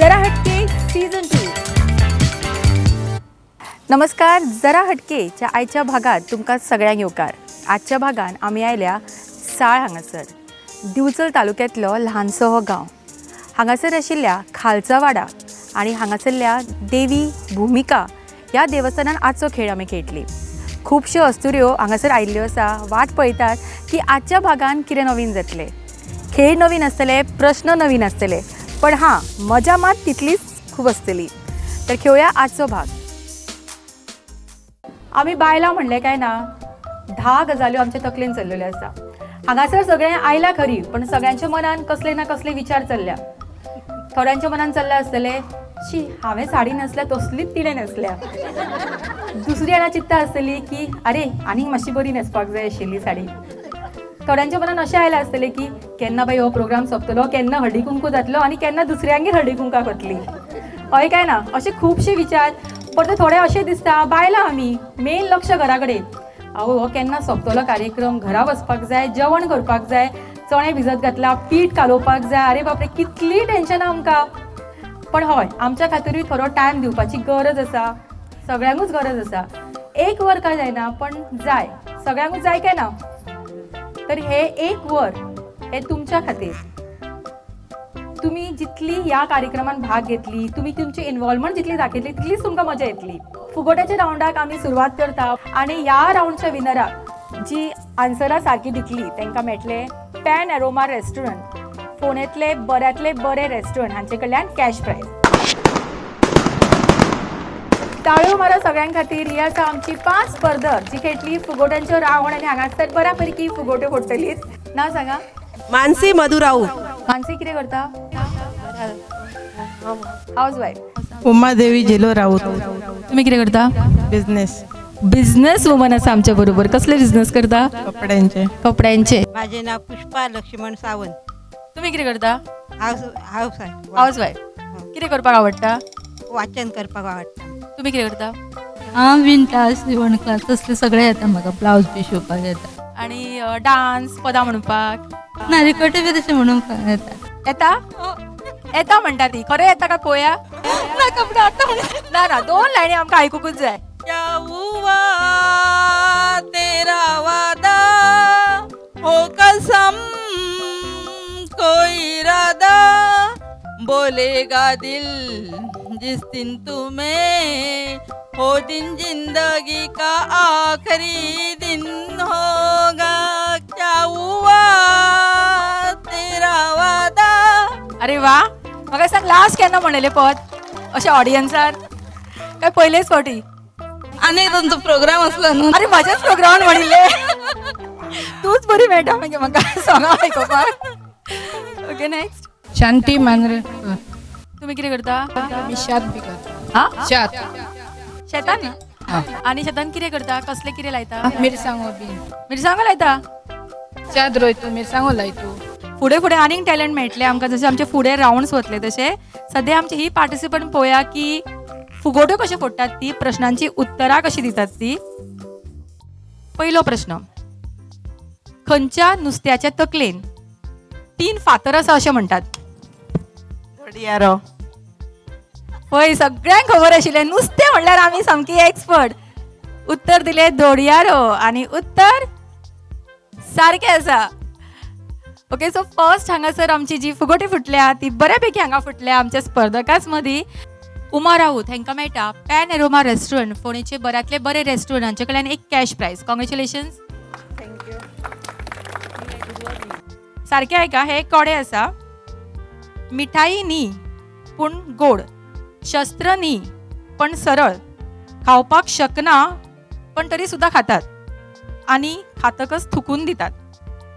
जरा हटके सीझन 2. नमस्कार. जरा हटकेच्या आयच्या भागात तुमकां सगळ्यांक येवकार. आजच्या भागान आमी आयल्या साळ हांगासर. दिवचल तालुक्यांतलो ल्हानसो हो गांव. हांगासर आशिल्ल्या खालचा वाडा आनी हांगासरल्या देवी भुमिका ह्या देवस्थानान आजचो खेळ आमी खेळटली. खूबश्यो अस्तुऱ्यो हांगासर आयिल्ल्यो आसा. वाट पळयतात की आजच्या भागान कितें नवीन जातलें. खेळ नवीन आसतले, प्रश्न नवीन आसतले, पण हां, मजा मात तितलीच खूब आसतली. तर खेळुया आजचो भाग. आमी बायलां म्हणलें काय ना, 10 गजाल्यो आमच्या तकलेन चल्लेल्यो आसा. हांगासर सगळें आयला खरी, पण सगळ्यांच्या मनान कसले ना कसले विचार चल्ल्या. थोड्यांच्या मनान चल्ले आसतले, शी हांवें साडी न्हेसल्या तसलीच तिणें न्हेसल्या. दुसरी जाणां चिंत्ता आसतली की आरे आनीक मातशी बरी न्हेसपाक जाय आशिल्ली साडी. थोड्यांच्या मनान अशें आयलें आसतलें की केन्ना बाई हो प्रोग्राम सोंपतलो, केन्ना हळदी कुंकू जातलो आनी केन्ना दुसऱ्यांगेर हळदी कुंकाक वतली. हय काय ना, अशे खुबशे विचार. परत थोडे अशें दिसता बायलां आमी, मेन लक्ष घरा कडेन. आवय हो केन्ना सोंपतलो कार्यक्रम, घरा वचपाक जाय, जेवण करपाक जाय, चणे भिजत घातला, पीठ कालोवपाक जाय. आरे बापरे कितली टेन्शनां आमकां. पण हय, आमच्या खातीरूय थोडो टायम दिवपाची गरज आसा. सगळ्यांकूच गरज आसा. 1 वर काय जायना, पण जाय, सगळ्यांकूच जाय काय ना. तर हे 1 वर हे तुमच्या खातीर. तुम्ही जितली ह्या कार्यक्रमान भाग घेतली, तुम्ही तुमची इन्वॉल्वमेंट जितली दाखयतली तितलीच तुमकां मजा येतली. फुगोट्याच्या राउंडाक आमी सुरवात करता आनी ह्या राउंडच्या विनराक जी आन्सरां सारकी दितली तांकां मेळटले पॅन एरोमा रेस्टॉरंट, फोंडेंतले बऱ्यांतले बरे रेस्टॉरंट हांचे कडल्यान कॅश प्रायज. ताळयो मारा सगळ्यां खातीर. ही आसा आमची 5 स्पर्धक जी खेळटली फुगोट्यांच्यो रावंड आनी हांगासर बऱ्या पैकी फुगोट्यो फोडटलीच. नांव सांगा. मानसी मधु राऊत. मानसी कितें करता? House wife. उमादेवी झेलो राऊत. तुम्ही कितें करता? बिझनेस वुमन आसा आमच्या बरोबर. कसले बिझनेस करता? कपड्यांचे. माझे नाव पुष्पा लक्ष्मण सावंत. तुम्ही कितें करता? House wife. कितें करपाक आवडटा? वाचन करपाक आवडटा. तुम्ही कितें करता? हांव विणटा, शिवण क्लास तसले सगळे येता म्हाका. ब्लावज बी शिवपाक येता. आणि डान्स, पदां म्हणपाक? ना रिकोटे बी तशें म्हणूंक येता. येता? येता म्हणटा ती. खरें येता काय पळोवया? ना ना, 2 लायनी आमकां आयकूंकूच जाय. क्या हुआ तेरा वादा हो कसम कोई इरादा बोलेगा दिल जिस दिन तुम्हें हो दिन जिंदगी का आखिरी दिन होगा. क्या हुआ तेरा वादा. अरे वा, म्हाका सांग लास्ट केन्ना म्हणलेले पद अशें ऑडियन्सार काय पयलेच फावटी? आणि तुमचो प्रोग्राम असलो न्हू. अरे म्हाज्याच प्रोग्रामान म्हणिल्ले. तूच बरी मेळटा मागीर म्हाका सोंगां आयकोपाक. Okay next. शांती मांद्रे. तुम्ही कितें करता? मी शेत बी करता. हा शेत. शेतान? आनी शेतान कितें करता? कसले कितें लायता? मिरसांगो बी. मिरसांगो लायता? शेत रोयतो, मिरसांगो लायतो. फुडें फुडें आनीक टॅलंट मेळटले आमकां. जशे आमचे फुडें राउंड्स वतले तशे सद्या आमची ही पार्टिसिपंट पळोवया की फुगोट्यो कशे फोडटात ती, प्रश्नांची उत्तरां कशी दितात ती. पयलो प्रश्न. खंयच्या नुस्त्याच्या तकलेन 3 फातर आसा अशें म्हणटात? धोडियारो. पळय, सगळ्यांक खबर आशिल्लें. नुस्तें म्हणल्यार आमी सामकी एक्सपर्ट. उत्तर दिले धोडियारो आणि उत्तर सारकें आसा. ओके, सो फर्स्ट हांगासर आमची जी फुगोटी फुटल्या ती बऱ्यापैकी हांगा फुटल्या आमच्या स्पर्धकांच मदीं. उमा राऊत हांकां मेळटा पॅन एरोमा रेस्टॉरंट, फोंडेचे बऱ्यांतले बरे रेस्टॉरंट हांचे कडल्यान एक कॅश प्रायज. कॉंग्रॅच्युलेशन्स. सारकें आयका. हे कोडे आसा. मिठाई न्ही पूण गोड, शस्त्र न्ही पण सरळ, खावपाक शकना पण तरी सुद्धा खातात आणि खातकच थुकून दितात.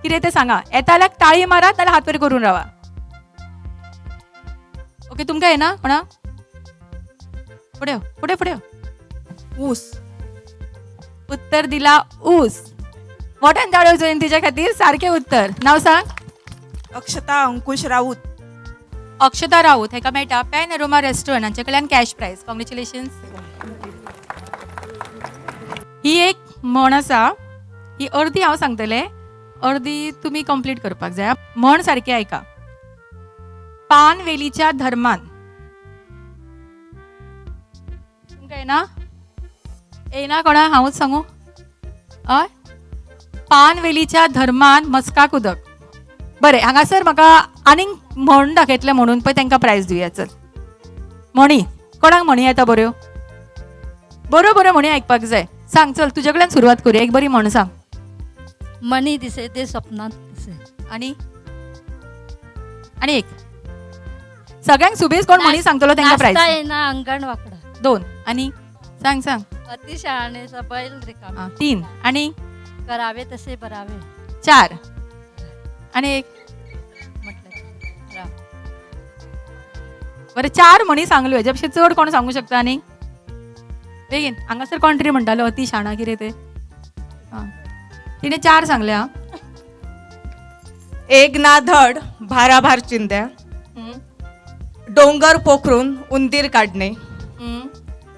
कितें ते सांगा. येता जाल्यार ताळी मारात, नाल्यार हात वयर करून रावा. ओके, तुमकां येना कोणा? फुडें फुडें फुडें. ऊस. उत्तर दिला ऊस. मोठ्यान ताळयो जयंतीच्या खातीर. सारखें उत्तर. नाव सांग. अक्षता अंकुश राऊत. अक्षता राऊत हाका मेळटा पॅन एरोमा रेस्टॉरंट हांचे कडल्यान कॅश प्रायज. कॉंग्रॅच्युलेशन्स. ही एक म्हण आसा. ही अर्दी हांव सांगतलें, अर्दी तुम्ही कंप्लीट करपाक जाय. म्हण सारकी ऐका. पानवेलीच्या धर्मान येना कोणा हांवूच सांगू हय पानवेलीच्या धर्मान मस्काक उदक. बरें हांगासर म्हाका आनीक म्हण दाखयतले म्हणून पळय तांकां प्रायज दिवया. चल म्हणी कोणाक म्हणी येता बऱ्यो बऱ्यो बऱ्यो म्हणी आयकपाक जाय. सांग चल तुजे कडल्यान सुरवात करूया. एक बरी म्हण सांग. मनी दिसे ते स्वप्नात दिसे. आणि एक सगळ्यांक सुबेज कोण म्हणी सांगतलो तांकां प्रायज. नाचता येना अंगण वाकडा. 2 आणि सांग सांग. अति शहाणेचा बैल रिकामा. 3 आणि करावे तसे बरावे 4 आणि एक म्हटलं. राम. बरें 4 म्हणी सांगल्यो. हेज्या चड कोण सांगू शकता आनी बेगीन हांगासर कोण तरी म्हणटालो अति शाणा कितें ते. तिने 4 सांगल्या. एक ना धड भाराभार चिंध्या, डोंगर पोखरून उंदीर काढणे,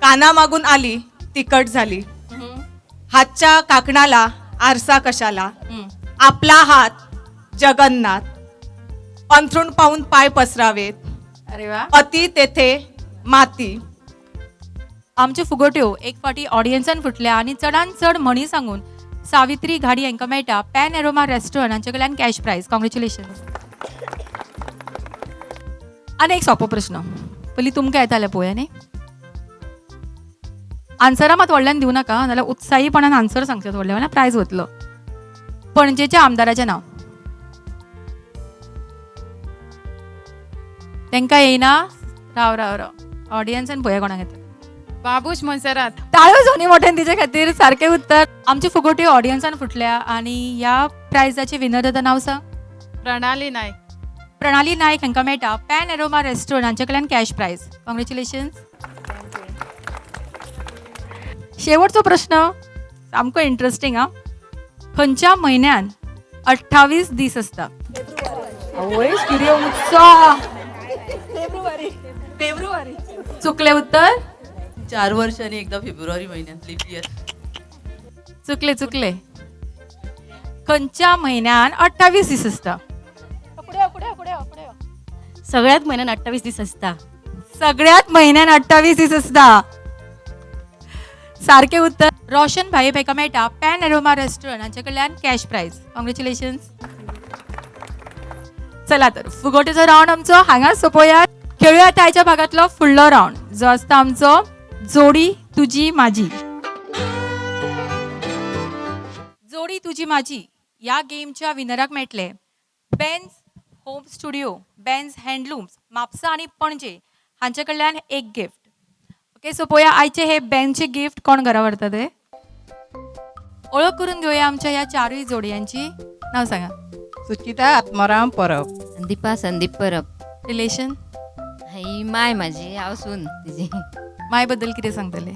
काना मागून आली तिकट झाली, हातच्या काकणाला आरसा कशाला, आपला हात जगन्नाथ, अंथरूण पाहून पाय पसरावेत, अरे वा. अति तेथे माती. आमच्यो फुगट्यो एक फावटी ऑडियन्सान फुटल्या आनी चडान चड म्हणी सांगून सावित्री घाडी हांकां मेळटा पॅन एरोमा रेस्टॉरंट हांचे कडल्यान कॅश प्रायज. कॉंग्रॅच्युलेशन. आनी एक सोंपो प्रश्न पयलीं तुमकां येताले पळय न्ही. आन्सरां मात व्हडल्यान दिवं नाका नाल्यार उत्साहीपणान आन्सर सांगचें व्हडल्या वेल्यान प्रायज वतलो. पणजेच्या आमदाराचें नांव. तांकां येयना. राव राव राव ऑडियन्सान पळया कोणाक येता. बाबूश मोन्सेरात. टाळ्यो जोनी मोठ्यान तिचे खातीर. सारकें उत्तर. आमचे फुगट्यो ऑडियन्सान फुटल्या आनी ह्या प्रायजाचे विनराचें नांव सांग. प्रणाली नायक. प्रणाली नायक हांकां मेळटा पॅन एरोमा रेस्टॉरंट हांचे कडल्यान कॅश प्रायज. कॉंग्रॅच्युलेशन. शेवटचो प्रश्न सामको इंटरेस्टिंग हा. खंयच्या म्हयन्यान 28 दीस असता. फेब्रुवारी. चुकले उत्तर. 4 वर्षांनी एकदा फेब्रुवारी महिन्यात लीप इयर. चुकले. खंयच्या म्हयन्यान 28 दीस असता. सगळ्यात महिन्यात 28 दीस असता. सगळ्यात म्हयन्यान 28 दीस असता. सारकें उत्तर. रोशन भाई हाका मेळटा पॅन एरोमा रेस्टॉरंट हांचे कडल्यान कॅश प्रायज. कॉंग्रॅच्युलेशन. चला तर फुगोट्याचो रावंड आमचो हांगाच सोंपोवया. खेळूया आता ह्याच्या भागातलो फुडलो रावंड जो आसता आमचो जोडी तुजी माझी. जोडी तुजी माझी ह्या गेमच्या विनराक मेळटले Ben's home studio, Ben's handlooms Mapusa आनी पणजे हांचे कडल्यान एक गिफ्ट. ओके सो पळोवया आयचे हे बेनचे गिफ्ट कोण घरा व्हरता ते. ओळख करून घेवया आमच्या ह्या 4 जोडयांची. नांव सांगा. सुचिता आत्माराम परब. संदीपा संदीप परब. रिलेशन. ही माय माझी हांव सून तिची. माय बद्दल कितें सांगतले.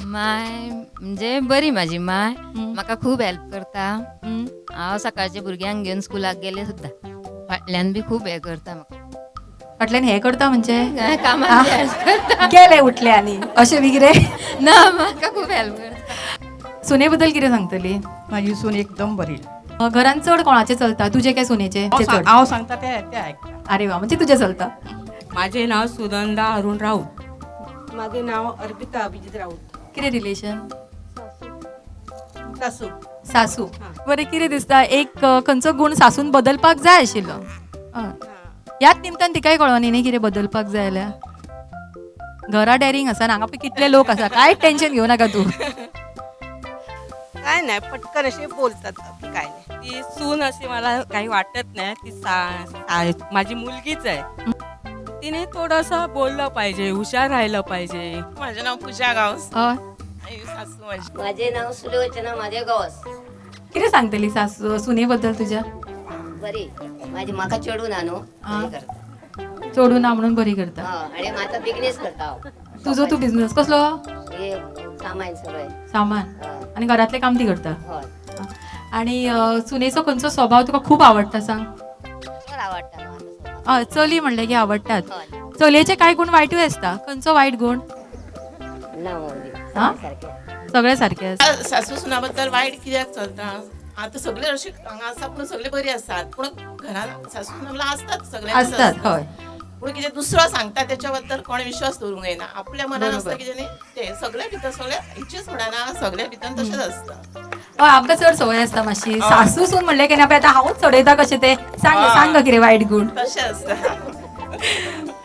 माय म्हणजे बरी माझी माय. म्हाका खूब हेल्प करता. हांव सकाळच्या भुरग्यांक घेवन स्कुलाक गेले सुद्दां फाटल्यान बी खूब हे करता म्हाका. फाटल्यान हे करता म्हणजे कामाक हेल्प करता. गेले उठले आनी अशें बी कितें. ना म्हाका खूब हेल्प करता. सुने बद्दल कितें सांगतली. माझी सून एकदम बरी. घरान चड कोणाचे चलता तुजे काय सुनेचे. हांव सांगता ते आयकता. अरे वा म्हणजे तुझे चलता. माझे नाव सुनंदा अरुण राऊत. माझे नाव अर्पिता अभिजित राऊत. कितें रिलेशन. सासू. सासू. बरें कितें दिसता एक खंयचो गूण सासून बदलपाक जाय आशिल्लो. ह्याच निमतान तिकाय कळोनी न्ही कितें बदलपाक जाय जाल्यार. घरा डॅरिंग आसा हांगा पळय कितले लोक आसा काय टेन्शन घेवं नाका तूं. काय नाही पटकन असे बोलतात की काय नाही. ती सून अशी मला काही वाटत नाही. ती माझी मुलगीच आहे. तिने थोडंसं बोललं पाहिजे, हुशार राहिलं पाहिजे. माझं नाव पूजा गावस. सासू माझी. माझे नाव सुलोचना माझे गवस. कितें सांगतली सासू सुने बद्दल तुझ्या. बरी माझी म्हाका चेडून आणू चोडून ना म्हणून बरी करता. आणि माझा बिझनेस करता हांव. तुझो तू बिझनेस कसलो. हे सामान सगळं सामान आणि घरातले काम ती करता. हय आणि सुनेचो खंयचो स्वभाव तुका खूप आवडटा सांग. बरं आवडटा न्हू आता चली म्हणले की आवडटात. हय चलयेचे काय गुण वायटूय आसता. खंयचो वायट गुण. ना हा? सारकें सगळे सारखे आसता. सासू सुनाबद्दल वाईट कित्याक चलता. आता सगळे असे हांगा आसा पूण सगळे बरी आसतात पूण घरात सासू सुनां असतात सगळे असतात हय. पूण कितें दुसरो सांगता त्याच्या बद्दल कोण विश्वास दवरूंक येना. आपल्या मनान आसता कितें न्ही ते सगळे भितर सगळे हेचीच म्हणना सगळ्या भितर तशेंच आसता. हय आमकां चड संवय आसता मातशी सासू सून म्हणलें की आतां हांवूच चडयता कशें ते सांग कितें वायट गूण. तशें आसता.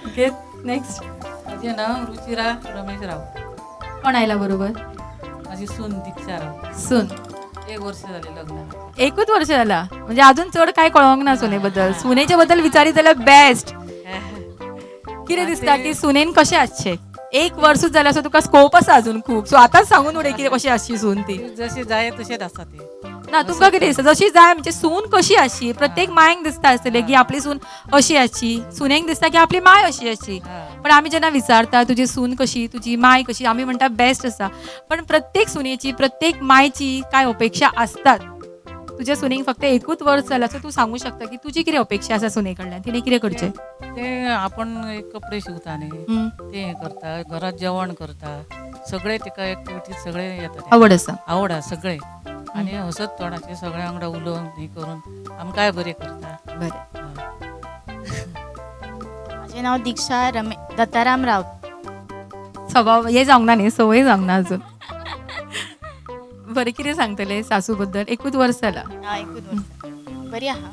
ओके नेक्स्ट माझे नाव रुचिरा रमेश राव. कोण आयला बरोबर? माझी सून दीक्षा राव. सून 1 वर्ष झाले लग्न. एकूच वर्ष जाला म्हणजे अजून चड काय कळोंक ना सुने बद्दल. सुनेच्या बद्दल विचारी जाल्यार बेस्ट. कितें दिसता की सुनेन कशें आसचें? 1 वर्षूच जाल्यार सो तुका स्कोप आसा अजून खूब. सो आतांच सांगून उडय कितें कशी आसची सून ती. जसे जाय तसेच असतात ते. ना तुमकां कितें दिसता जशी जाय म्हणजे सून कशी आसची? प्रत्येक मायंक दिसता आसतलें की आपली सून अशी आसची. सुनेक दिसता की आपली माय अशी आसची. पण आमी जेन्ना विचारता तुजी सून कशी तुजी माय कशी आमी म्हणटा बेस्ट आसा. पण प्रत्येक सुनेची प्रत्येक मायची काय अपेक्षा असतात. तुझ्या सुनेक फक्त एकूच वर्ष जाला सो तू सांगू शकता की तुजी कितें अपेक्षा आसा सुने कडल्यान तिने कितें करचें? ते आपण एक कपडे शिवता न्ही ते हे करता घरात जेवण करता सगळे तिका ऍक्टिव्हिटी सगळे येतात. आवड आसा. आवड आसा सगळे आणि हसत तोंडाचे सगळ्या वांगडा उलोवन हे करून आमकांय बरें करता. बरें. माझे नाव दीक्षा दत्ताराम राऊत. स्वभाव हे जावंक ना न्ही संवय जावंक ना अजून. बरें कितें सांगतले सासू बद्दल? एकूच वर्ष जाला. एकूच वर्ष बरी आहा.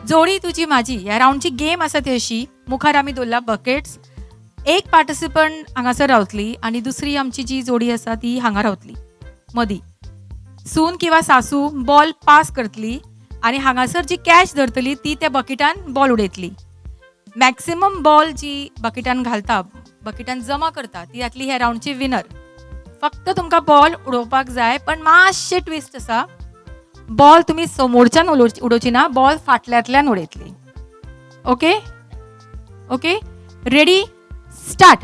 जोडी तुजी माझी ह्या राऊंडची गेम आसा ती अशी. मुखार आमी दवरला बकेट्स. एक पार्टिसिपंट हांगासर रावतली आणि दुसरी आमची जी जोडी आसा ती हांगा रावतली मदीं. सून किंवा सासू बॉल पास करतली आणि हांगासर जी कॅच धरतली ती त्या बकेटान बॉल उडयतली. मॅक्सिमम बॉल जी बकेटान घालता बकेटान जमा करता ती जातली ह्या राऊंडची विनर. फक्त तुमकां बॉल उडोवपाक जाय पण मातशें ट्विस्ट आसा. बॉल तुम्ही समोरच्यान उडोवची ना बॉल फाटल्यांतल्यान उडयतली. Okay okay ready start.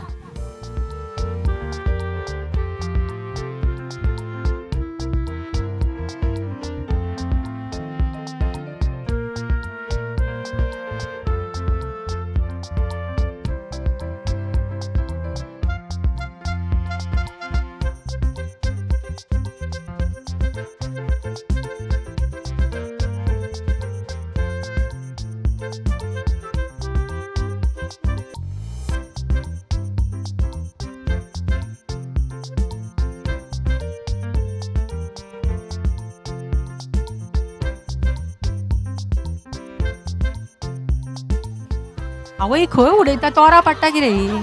आवय खंय उडयता तोरा पडटा कितें?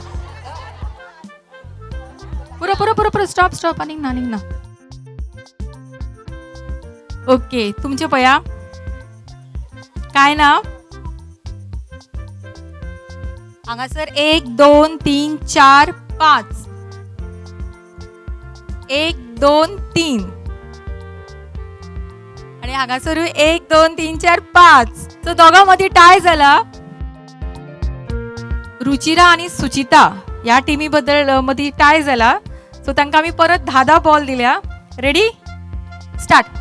पुरो पुरो पुरो पुरो स्टॉप स्टॉप आनीक ना. ओके तुमचे पया काय ना हांगासर 1 2 3 4 5 1 2 3 आणि हांगासर 1 2 3 4 5. सो दोगां मदीं टाय जाला. रुचिरा आणि सुचिता या टीमी बद्दल मदीं टाय जाला. सो तांकां आमी परत 10 बॉल दिल्या. Ready start.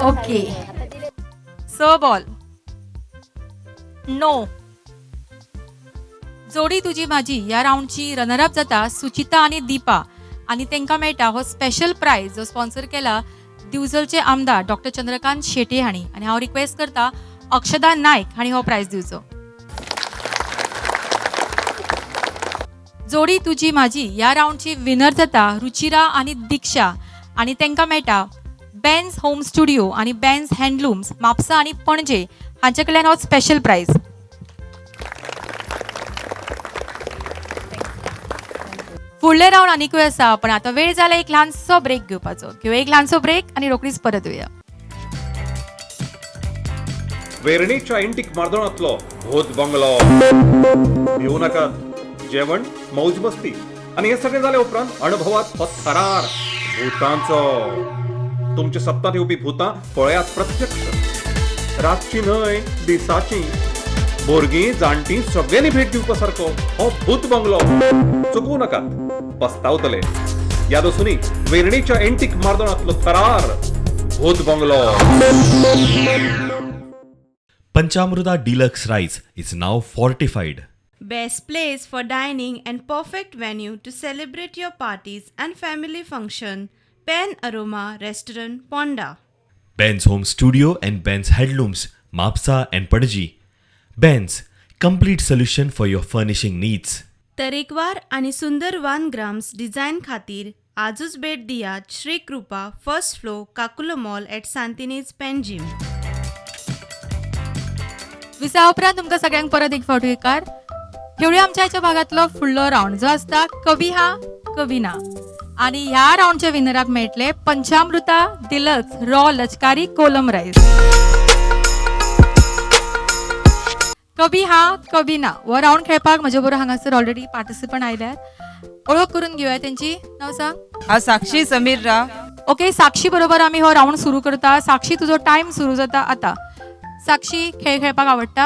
Okay so ball no. जोडी तुजी माझी या राऊंडची रनरअप जाता सुचिता आणि दीपा आणि तांकां मेळटा हो स्पेशल प्राइज जो स्पॉन्सर केला दिवचलचे आमदार डॉक्टर चंद्रकांत शेटे हांणी. आणि हांव रिक्वेस्ट करता अक्षदा नायक हांणी हो प्राइज दिवचो. जोडी तुजी माझी या राऊंडची विनर जाता रुचिरा आणि दीक्षा आणि तांकां मेळटा बेन्स होम स्टुडिओ आणि बेन्स हँडलूम्स म्हापसा आणि पणजे हांचे कडल्यान हो स्पेशल प्राइज. फुडले राऊंड आनीकूय आसा पण आता वेळ जाला एक ल्हानसो ब्रेक घेवपाचो. एक ल्हानसो ब्रेक आणि रोखडीच परत येऊया. वेर्णेच्या एंटीक मार्दोळांतलो भूत बंगलो. भिवू नाकात, जेवण मौज मस्ती आणि हे सगळें जाले उपरांत अणभवात हो थरार भुतांचो. तुमच्या सप्तांत येवपी भुतां पळयात प्रत्यक्ष, रातची न्हय दिसाची. भुरगीं जाणटी सगळ्यांनी भेट दिवपा सारको हो भूत बंगलो. चुकवू नाकात, पस्तावतले. याद आसूनी वेर्णेच्या एंटीक मार्दोळांतलो थरार भूत bungalow. Panchamruta Deluxe Rice is now fortified. Best place for dining and perfect venue to celebrate your parties and family function. Pen Aroma Restaurant, Ponda. Ben's Home Studio and Ben's Headlooms, Mapsa and Panaji. Ben's, complete solution for your furnishing needs. तरेकवार आणि सुंदर 1 grams design खातीर आजूच भेट दियात Shri Krupa first floor Caculo mall at Santinez Panjim. विसा उपरांत तुमकां सगळ्यांक परत एक फावटी येकार. घेवया आमच्या ह्याच्या भागातलो फुडलो राऊंड जो आसता कवी हा कवी ना. आणि ह्या राऊंडच्या विनराक मेळटले पंचामृता डिलक्स रॉ लचकारी कोलम राईस. कवी हा कवी ना हो राऊंड खेळपाक म्हजे बरोबर हांगासर ऑलरेडी पार्टिसिपंट आयल्यात. ओळख करून घेवया त्यांची. नाव सांग. साक्षी समीर राव. ओके, साक्षी बरोबर आम्ही हो राऊंड सुरू करता. साक्षी तुझो टाइम सुरू जाता आता. साक्षी खेळ खेळपाक आवडटा?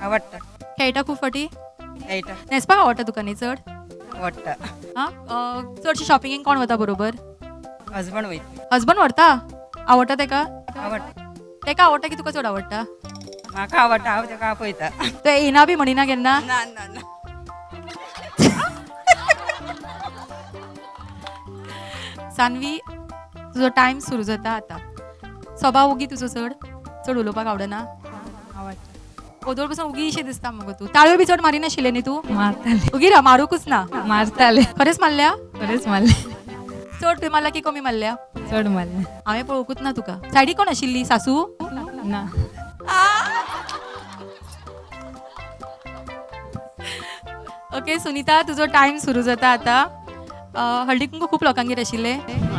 आवडटा. खेळटा खूप फाटी? खेळटा. न्हेसपाक आवडटा तुका न्ही चड? आवडटा. हा, चडशी शॉपिंगेक कोण वता बरोबर? हजबंड वयता. हजबंड व्हरता? आवडटा तेका? आवडटा. तेका आवडटा की तुका चड आवडटा? म्हाका आवडटा, हांव तेका आपयता. तो येना बी म्हणिना केन्ना? ना ना ना. सान्वी तुझो टाइम सुरू जाता आता. स्वभाव उगी तुजो चड उलोवपाक आवडना? आवडटा. ओदोळ पासून उगीशें दिसता मगो तू. ताळयो बी चड मारिनाशिल्ले न्ही तू? मारताले. उगी रा, मारूकच ना. मारताले. खरेंच मारल्या? खरेंच मारले. चड तुवें मारल्या की कमी मारल्या? चड मारले. हांवें पळोवंकूच ना तुका. सायडीक कोण आशिल्ली? सासू? ना. ओके सुनीता तुझो टाइम सुरू जाता आता. हळदी कुंकू खूप लोकांगेर आशिल्ले?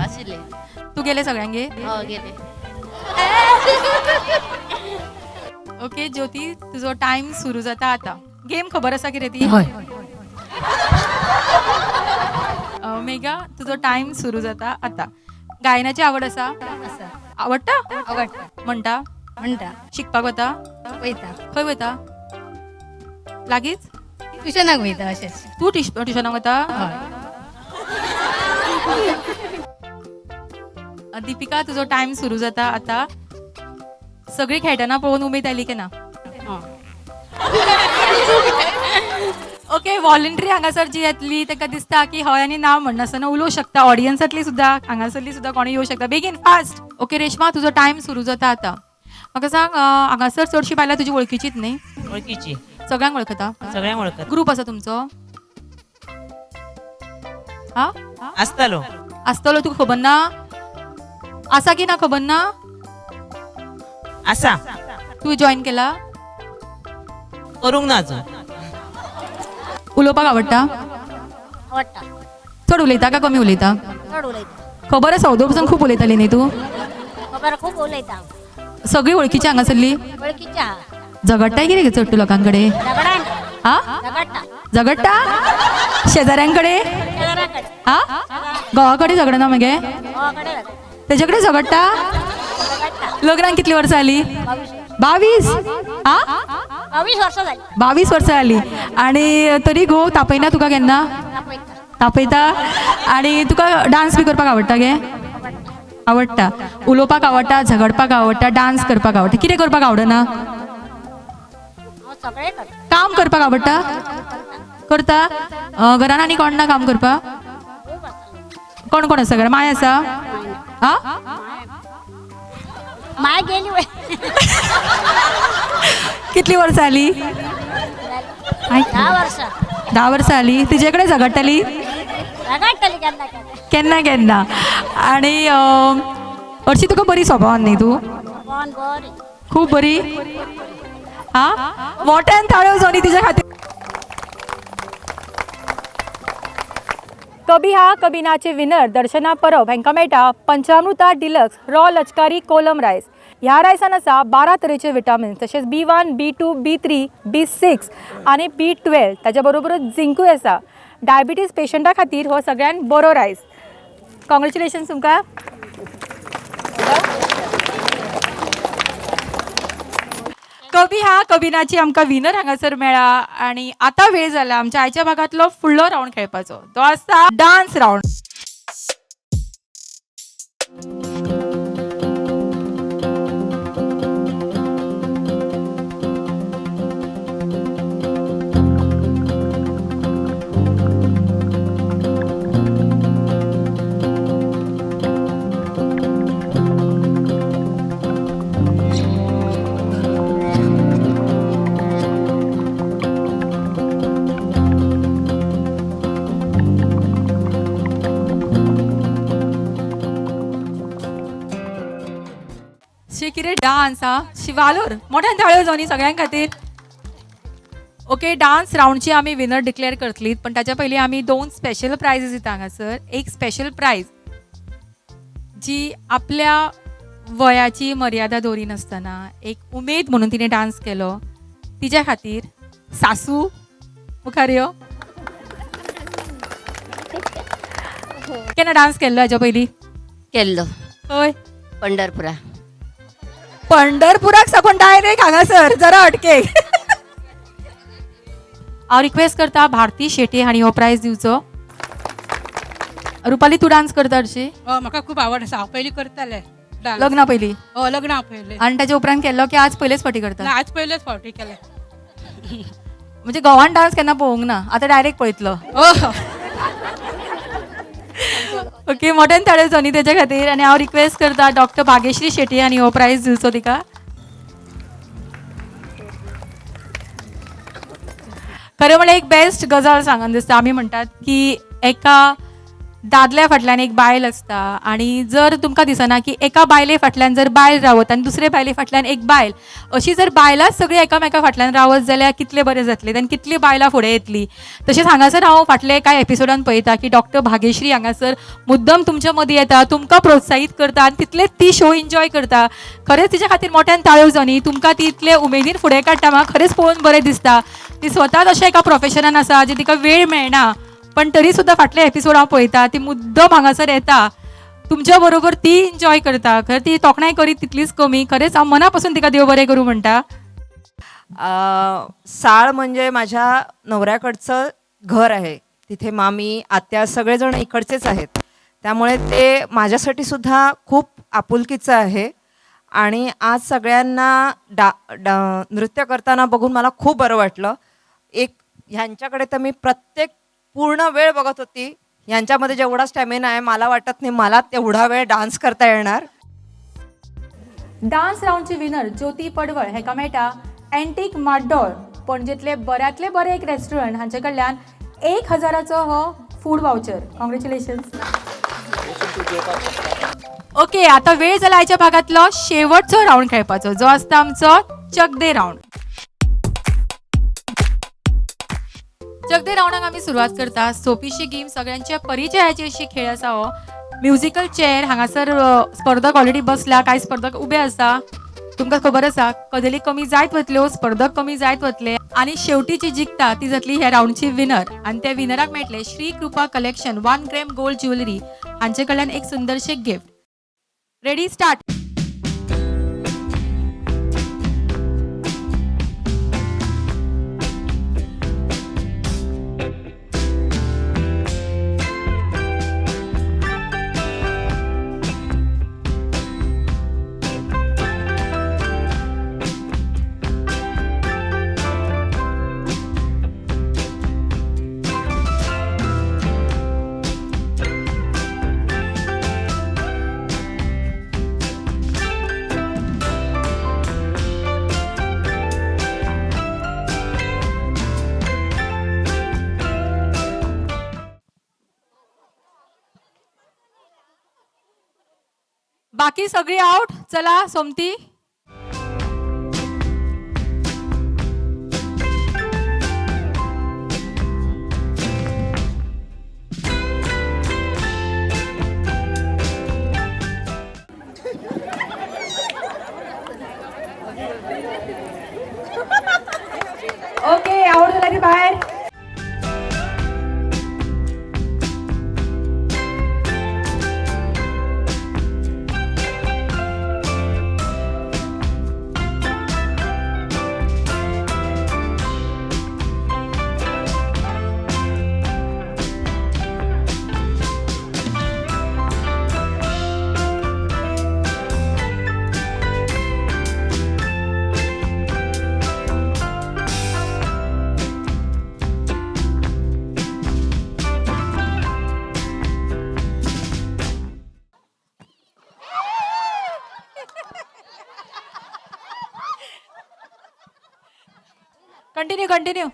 आशिल्ले. तू गेले सगळ्यांगे? गेले. ओके ज्योती तुझो टाइम सुरू जाता आता. गेम खबर आसा कितें ती? मेघा तुझो टाइम सुरू जाता आता. गायनाची आवड आसा? आवडटा? आवडटा. म्हणटा? म्हणटा. शिकपाक वता? वयता. खंय वता? लागींच? ट्युशनाक वयता अशेंच. तू ट्युशनाक वता? दीपिका तुझो टाइम सुरू जाता आता. सगळी खेळटना पळोवन उमेद आयली की ना? ओके व्हॉलंटरी हांगासर जी येतली ताका दिसता की हय आनी ना म्हणनासतना उलोवंक शकता. ऑडियन्सांतली सुद्दां हांगासरली सुद्दां कोणी येवं शकता. बेगीन फास्ट. ओके रेश्मा तुजो टाइम सुरू जाता आता. म्हाका सांग हांगासर चडशी बायलां तुजी वळखीचीच न्ही? वळखीची. सगळ्यांक वळखता? सगळ्यांक वळखता. ग्रुप आसा तुमचो? हा आसतालो. आसतलो तुका खबर ना? आसा की ना खबर ना? आसा. तू जॉईन केला? करूंक ना अजून. उलोवपाक आवडटा? आवडटा. चड उलयता काय कमी उलयता? चड उलयता. खबर आसा उदो पसून खूप उलयताली न्ही तू? खबर खूप उलयता. सगळी वळखीची हांगासरली? वळखीच्या. झगडटाय कितें गे चड तू लोकांकडे? झगडान. हा झगडटा. झगडटा? शेजाऱ्यांकडे? शेजाऱ्याकडे. हा गावाकडे झगडना मगे? गावाकडे झगडटा. तेच्याकडे झगडटा? लग्नाक कितली वर्सां जाली? 22. हा 22 वर्सां जाली. 22 वर्सां जाली. आणि तरी गो तापयना तुका केन्ना? तापयता. आणि तुका डान्स बी करपाक आवडटा गे? आवडटा. उलोवपाक आवडटा, झगडपाक आवडटा, डान्स करपाक आवडटा. कितें करपाक आवडना? सगळे करता. काम करपाक आवडटा? करता. घरान आनी कोण ना काम करपाक? कोण कोण आसा घरा? माय आसा? हा माय गेली वय. कितली वर्सां जाली? 10 वर्सां. 10 वर्सां जाली. तिचे कडेन झगडटाली? झगडटाली केन्ना केन्ना. केन्ना केन्ना. आणि हरशी तुका बरी स्वभावान न्ही तू? कोण बरी. खूप बरी. हा मोठ्यान ताळ्यो जावनी तिच्या खातीर. कभी हा कभी नाचे विनर दर्शना परब हांकां मेळटा पंचामृता डिलक्स रॉ लचकारी कोलम रायस. ह्या रायसान आसा 12 तरेचे विटामिन्स तशेंच B1, B2, B3, B6 आनी B12 ताच्या बरोबरच झिंकूय आसा. डायबिटीज पेशंटा खातीर हो सगळ्यान बरो रायस. कॉंग्रॅच्युलेशन्स तुमकां. कवी हा कबिनाची आमकां विनर हांगासर मेळ्ळा आनी आतां वेळ जाला आमच्या आयच्या भागांतलो फुडलो रावंड खेळपाचो. तो आसता डान्स रावंड. कितें डान्स हा शिवालोर मोठ्यान ताळयो जावनी सगळ्यां खातीर. ओके डान्स रावंडची आमी विनर डिक्लेअर करतलीत पण ताच्या पयलीं आमी 2 स्पेशल प्रायजीस दिता हांगासर. एक स्पेशल प्रायज जी आपल्या वयाची मर्यादा दवरिनासतना एक उमेद म्हणून तिणें डान्स केलो तिच्या खातीर सासू मुखार यो. केन्ना डान्स केल्लो हाच्या पयलीं? केल्लो खंय? पंढरपुरा. पंढरपुराक साकून डायरेक्ट हांगासर जरा अटके. हांव रिक्वेस्ट करता भारती शेट्ये हांणी हो प्रायज दिवचो. रुपाली तूं डान्स करता हरशी? म्हाका खूप आवड आसा. हांव पयलीं करतालें लग्ना पयलीं? लग्ना पयलीं. आनी ताच्या उपरांत केल्लो की आज पयलेच फावटी करता? आज पयलेच फावटी केलें. म्हणजे गोवान डान्स केन्ना पळोवंक ना आतां डायरेक्ट पळयतलो. ओके मोठ्यान ताळयो जावनी तेच्या खातीर. आनी हांव रिक्वेस्ट करता डॉक्टर भाग्यश्री शेट्ये हांणी हो प्रायज दिवचो तिका. खरें म्हणल्यार एक बेस्ट गजाल सांगन दिसता. आमी म्हणटात की एका दादल्या फाटल्यान एक बायल आसता आनी जर तुमकां दिसना की एका बायले फाटल्यान जर बायल रावत आनी दुसरे बायले फाटल्यान एक बायल अशी जर बायलांच सगळीं एकामेका फाटल्यान रावत जाल्यार कितलें बरें जातलें आनी कितलीं बायलां फुडें येतलीं. तशेंच हांगासर हांव फाटले कांय एपिसोडान पळयता की डॉक्टर भाग्यश्री हांगासर मुद्दम तुमच्या मदीं येता तुमकां प्रोत्साहीत करता आनी तितलेच ती शो एन्जॉय करता. खरेंच तिच्या खातीर मोठ्यान ताळयो जावनी. तुमकां ती इतले उमेदीन फुडें काडटा म्हाका खरेंच पळोवन बरें दिसता. ती स्वताच अशें एका प्रोफेशनान आसा जे तिका वेळ मेळना पण तरी सुद्दां फाटले एपिसोड हांव पळयता ती मुद्दम हांगासर येता तुमच्या बरोबर ती एन्जॉय करता. खरें ती तोखणाय करीत तितलीच कमी. खरेंच हांव मना पासून तिका देव बरें करूं म्हणटा. साळ म्हणजे माझ्या नवऱ्याकडचं घर आहे. तिथे मामी आत्या सगळेजण इकडचेच आहेत त्यामुळे ते माझ्यासाठी सुद्धा खूप आपुलकीचं आहे. आणि आज सगळ्यांना नृत्य करताना बघून मला खूप बरं वाटलं. एक ह्यांच्याकडे तर मी प्रत्येक पूर्ण वेळ बघत होती. यांच्यामध्ये जेवढा स्टॅमिना आहे मला वाटत नाही मला तेवढा वेळ डान्स करता येणार. डान्स रावंडची विनर ज्योती पडवळ हेका मेळटा एंटीक माड्डोळ पणजेतले बऱ्यांतले बरें एक रेस्टॉरंट हांचे कडल्यान 1000 हो फूड वाउचर. कॉंग्रॅच्युलेशन्स. ओके आता वेळ जाला आयच्या भागांतलो शेवटचो रावंड खेळपाचो जो आसता आमचो चक दे रावंड. चक दे रावंडाक आमी सुरवात करता. सोपीशी गेम सगळ्यांच्या परिचयाची अशी खेळ आसा हो. म्युजिकल चेअर हांगासर स्पर्धक ऑलरेडी बसला कांय स्पर्धक उबे आसा. तुमकां खबर आसा कदेली कमी जायत वतल्यो स्पर्धक कमी जायत वतले आनी शेवटी जी जिखता ती जातली ह्या रावंडची विनर. आनी त्या विनराक मेळटले श्री कृपा कलेक्शन 1 ग्रॅम गोल्ड ज्वेलरी हांचे कडल्यान एक सुंदरशे गिफ्ट. Ready start. बाकी सगळी आउट. चला सोमती. तयारी बाहेर. कंटिन्यू.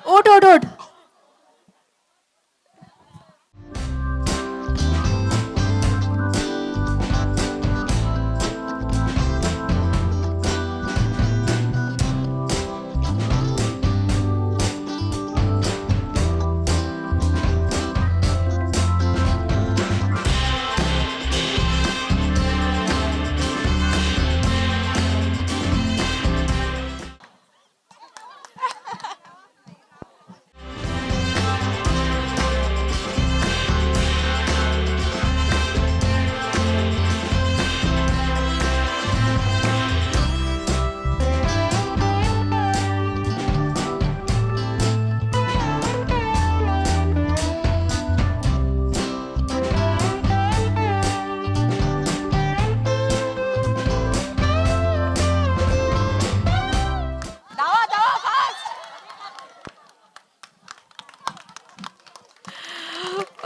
उठ.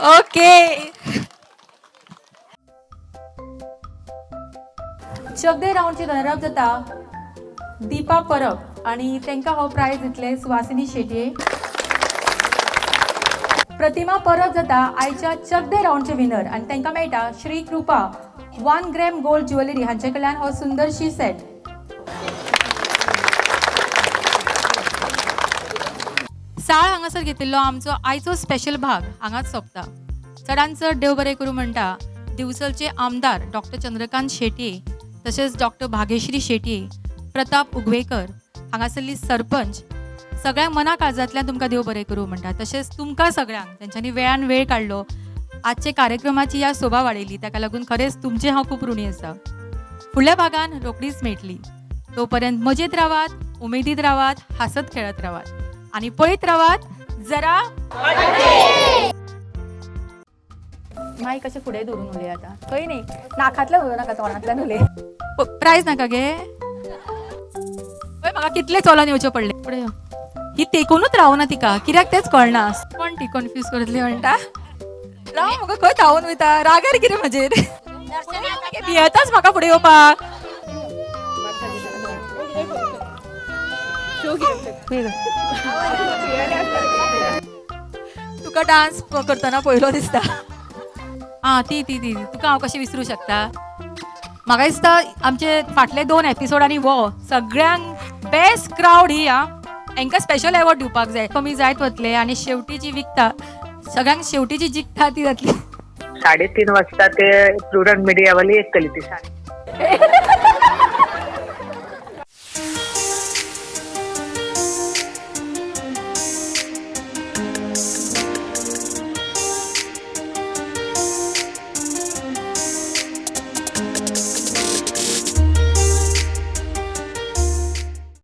ओके. चकदे राऊंडची रनरअप जाता दीपा परब आणि तांकां हो प्रायज दितले सुवासिनी शेटये. प्रतिमा परब जाता आयच्या चकदे राऊंडचे विनर आणि तांकां मेळटा श्री कृपा 1 ग्रॅम गोल्ड ज्वेलरी हांचे कडल्यान हो सुंदरशी सेट. साळ हांगासर घेतिल्लो आमचो आयचो स्पेशल भाग हांगाच सोंपता. चडांत चड देव बरें करूं म्हणटा दिवचलचे आमदार डॉक्टर चंद्रकांत शेटये, तशेंच डॉक्टर भाग्यश्री शेटये, प्रताप उगवेकर, हांगासरली सरपंच, सगळ्यांक मना काळजांतल्यान तुमकां देव बरें करूं म्हणटा. तशेंच तुमकां सगळ्यांक तेंच्यांनी वेळान वेळ काडलो आजचे कार्यक्रमाची ह्या शोभा वाडयली, ताका लागून खरेंच तुमचें हांव खूब ऋणी आसा. फुडल्या भागान रोखडीच मेळटली. तोपर्यंत मजेत रावात, उमेदीत रावात, हासत खेळत रावात आणि पळयत रावात जरा. माई कशें फुडें धरून उलय आतां खंय न्ही नाकातल्यान उलोव नाका तोंडांतल्यान उलय प्रायज नाका गे म्हाका कितले चलोन येवचे पडले फुडें यो. ही तेकूनच रावना तिका कित्याक तेच कळना कोण ती कन्फ्यूज करतली म्हणटा राव म्हाका खंय धांवून वयता रागार कितें म्हाजेर येताच म्हाका फुडें येवपाक तुका डान्स करतना पयलो दिसता ती ती ती तुका हांव कशें विसरूं शकता म्हाका दिसता आमचे फाटले 2 एपिसोडांनी वो सगळ्यांक बेस्ट क्रावड ही हांकां स्पेशल एवॉर्ड दिवपाक जाय कमी जायत वतले आनी शेवटी जी विकता सगळ्यांक शेवटी जी जिखता ती जातली 3:30 वाजता ते प्रुडंट मीडियावाली येतली ती साडी